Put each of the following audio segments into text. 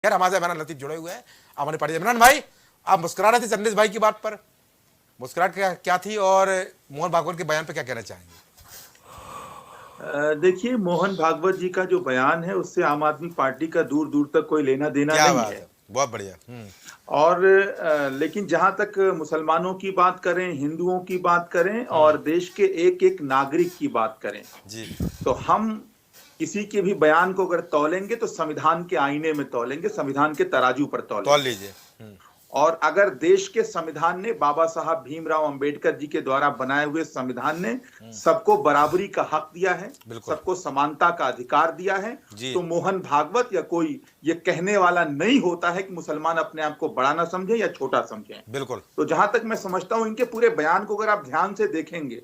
यार हमारे इमरान लतीफ जुड़े हुए हैं हमारे पार्टी। इमरान भाई, आप मुस्कुरा रहे थे चंदेश भाई की बात पर, मुस्कुराहट क्या थी और मोहन भागवत के बयान पर क्या कहना चाहेंगे? देखिए, मोहन भागवत जी का जो बयान है उससे आम आदमी पार्टी का दूर दूर तक कोई लेना देना क्या नहीं बात है। है, बहुत बढ़िया। और लेकिन जहां तक मुसलमानों की बात करें, हिंदुओं की बात करें और देश के एक एक नागरिक की बात करें, जी, तो हम किसी के भी बयान को अगर तौलेंगे तो संविधान के आईने में तौलेंगे, संविधान के तराजू पर तौल तौलेंगे। लीजिए। और अगर देश के संविधान ने, बाबा साहब भीमराव अंबेडकर जी के द्वारा बनाए हुए संविधान ने सबको बराबरी का हक दिया है, बिल्कुल सबको समानता का अधिकार दिया है, जी, तो मोहन भागवत या कोई ये कहने वाला नहीं होता है कि मुसलमान अपने आप को बड़ा ना समझे या छोटा समझे। बिल्कुल। तो जहां तक मैं समझता हूं, इनके पूरे बयान को अगर आप ध्यान से देखेंगे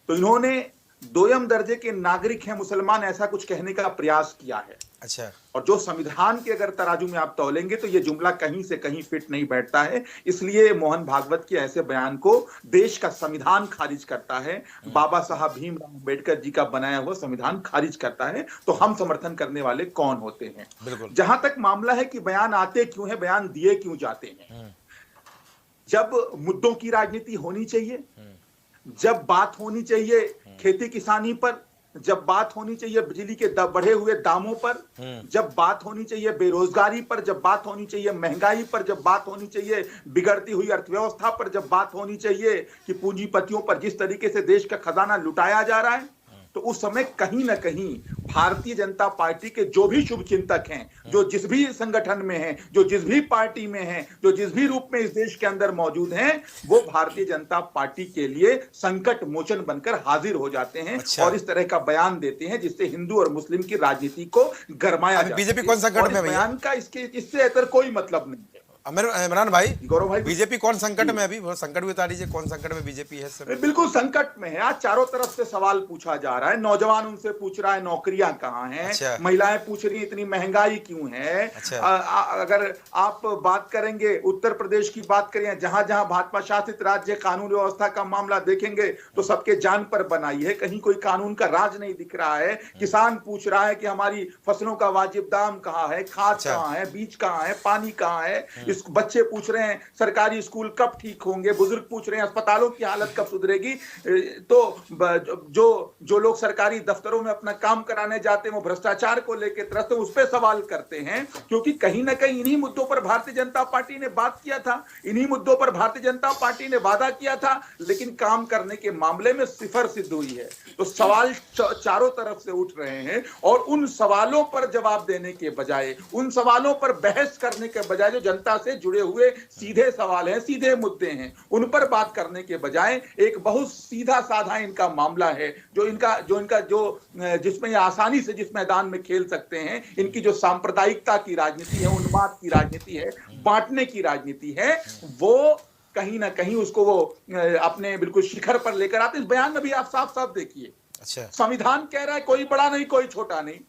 तो इन्होंने दोयम दर्जे के नागरिक हैं मुसलमान, ऐसा कुछ कहने का प्रयास किया है। अच्छा, और जो संविधान के अगर तराजू में आप तौलेंगे तो ये जुमला कहीं से कहीं फिट नहीं बैठता है। इसलिए मोहन भागवत के ऐसे बयान को देश का संविधान खारिज करता है, बाबा साहब भीमराव अंबेडकर जी का बनाया हुआ संविधान खारिज करता है। तो हम समर्थन करने वाले कौन होते हैं? बिल्कुल। जहां तक मामला है कि बयान आते क्यों हैं, बयान दिए क्यों जाते हैं, जब मुद्दों की राजनीति होनी चाहिए, जब बात होनी चाहिए खेती किसानी पर, जब बात होनी चाहिए बिजली के बढ़े हुए दामों पर, जब बात होनी चाहिए बेरोजगारी पर, जब बात होनी चाहिए महंगाई पर, जब बात होनी चाहिए बिगड़ती हुई अर्थव्यवस्था पर, जब बात होनी चाहिए कि पूंजीपतियों पर जिस तरीके से देश का खजाना लुटाया जा रहा है, तो उस समय कहीं ना कहीं भारतीय जनता पार्टी के जो भी शुभ चिंतक हैं, जो जिस भी संगठन में हैं, जो जिस भी पार्टी में हैं, जो जिस भी रूप में इस देश के अंदर मौजूद हैं, वो भारतीय जनता पार्टी के लिए संकट मोचन बनकर हाजिर हो जाते हैं। अच्छा। और इस तरह का बयान देते हैं जिससे हिंदू और मुस्लिम की राजनीति को गरमाया जाए। बीजेपी कौन संकट में? बयान का इससे इतर कोई मतलब नहीं है। इमरान भाई, गौरव भाई, बीजेपी कौन संकट में? अभी वो संकट भी बता दीजिए, कौन संकट में बीजेपी है? सब बिल्कुल संकट में है। आज चारों तरफ से सवाल पूछा जा रहा है, नौजवान उनसे पूछ रहा है नौकरियां कहां हैं, अच्छा। महिलाएं पूछ रही इतनी महंगाई क्यों है। अच्छा। अगर आप बात करेंगे उत्तर प्रदेश की बात करें, जहां जहां भाजपा शासित राज्य कानून व्यवस्था का मामला देखेंगे तो सबके जान पर बनाई है, कहीं कोई कानून का राज नहीं दिख रहा है। किसान पूछ रहा है कि हमारी फसलों का वाजिब दाम कहां है, खाद अच्छा। कहां है, बीज कहां है, पानी कहां है। इस बच्चे पूछ रहे हैं सरकारी स्कूल कब ठीक होंगे, बुजुर्ग पूछ रहे हैं अस्पतालों की हालत कब सुधरेगी। तो जो जो लोग सरकारी दफ्तरों में अपना काम कराने जाते हैं वो भ्रष्टाचार को लेकर त्रस्त, उस पर सवाल करते हैं, क्योंकि कहीं ना कहीं इन्हीं मुद्दों पर भारतीय जनता पार्टी ने बात किया था, इन्हीं मुद्दों पर भारतीय जनता पार्टी ने वादा किया था, लेकिन काम करने के मामले में सिफर सिद्ध हुई है। तो सवाल चारों तरफ से उठ रहे हैं और उन सवालों पर जवाब देने के बजाय, उन सवालों पर बहस करने के बजाय, जो जनता से जुड़े हुए सीधे सवाल हैं, सीधे मुद्दे हैं, उन पर बात करने के बजाय एक बहुत सीधा साधा इनका मामला है, जो जिसमें ये आसानी से जिस मैदान में खेल सकते हैं। इनकी जो सांप्रदायिकता की राजनीति है, उन्माद की राजनीति है, बांटने की राजनीति है, वो कहीं ना कहीं उसको वो अपने बिल्कुल शिखर पर लेकर आते। इस बयान में भी आप साफ साफ देखिए, अच्छा, संविधान कह रहा है कोई बड़ा नहीं कोई छोटा नहीं,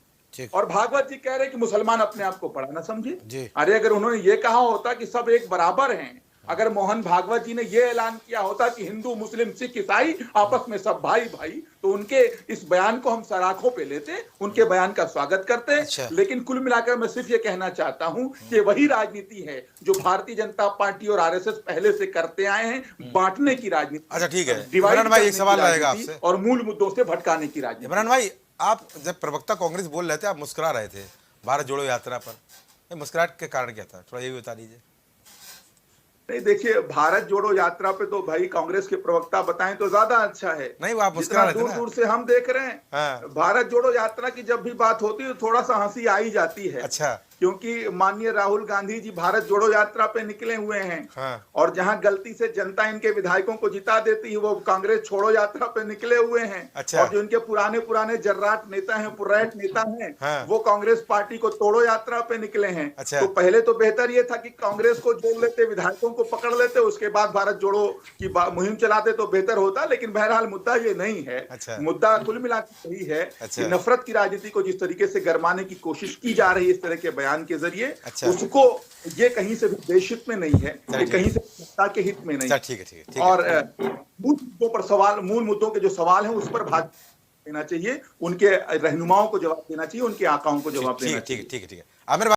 और भागवत जी कह रहे हैं कि मुसलमान अपने आप को बड़ा ना समझे। अरे अगर उन्होंने ये कहा होता कि सब एक बराबर हैं, अगर मोहन भागवत जी ने यह ऐलान किया होता कि हिंदू मुस्लिम सिख ईसाई आपस में सब भाई भाई, तो उनके इस बयान को हम सराखों पे लेते, उनके बयान का स्वागत करते। अच्छा। लेकिन कुल मिलाकर मैं सिर्फ ये कहना चाहता हूं कि वही राजनीति है जो भारतीय जनता पार्टी और आरएसएस पहले से करते आए हैं, बांटने की राजनीति। अच्छा, ठीक है डिवाइड भाई, एक करने सवाल की रहेगा राजनीति आपसे और मूल मुद्दों से भटकाने की राजनीति। इमरान भाई, आप जब प्रवक्ता कांग्रेस बोल रहे थे, आप मुस्कुरा रहे थे भारत जोड़ो यात्रा पर, मुस्कुराहट के कारण क्या था? थोड़ा ये भी बता दीजिए। नहीं देखिए, भारत जोड़ो यात्रा पे तो भाई कांग्रेस के प्रवक्ता बताएं तो ज्यादा अच्छा है। नहीं, वो आप मुस्कुरा रहे थे ना। दूर दूर से हम देख रहे हैं। हाँ। भारत जोड़ो यात्रा की जब भी बात होती है तो थोड़ा सा हंसी आ ही जाती है। अच्छा। क्योंकि माननीय राहुल गांधी जी भारत जोड़ो यात्रा पे निकले हुए हैं। हाँ। और जहां गलती से जनता इनके विधायकों को जिता देती है, वो कांग्रेस छोड़ो यात्रा पे निकले हुए हैं। अच्छा। और जो इनके पुराने पुराने जर्राट नेता हैं, पुरैट नेता हैं, हाँ। वो कांग्रेस पार्टी को तोड़ो यात्रा पे निकले हैं। अच्छा। तो पहले तो बेहतर ये था कि कांग्रेस को जोड़ लेते, विधायकों को पकड़ लेते, उसके बाद भारत जोड़ो की मुहिम चलाते तो बेहतर होता। लेकिन बहरहाल मुद्दा ये नहीं है। अच्छा। मुद्दा कुल मिलाकर यही है। अच्छा। कि नफरत की राजनीति को जिस तरीके से गरमाने की कोशिश की जा रही है इस तरह के बयान के जरिए, अच्छा। उसको ये कहीं से भी देश हित में नहीं है, ये कहीं से सत्ता के हित में नहीं। ठीक है। और मूल मुद्दों पर सवाल, मूल मुद्दों के जो सवाल हैं उस पर भाजपा देना चाहिए, उनके रहनुमाओं को जवाब देना चाहिए, उनके आकाओं को जवाब देना चाहिए। ठीक है। आमिर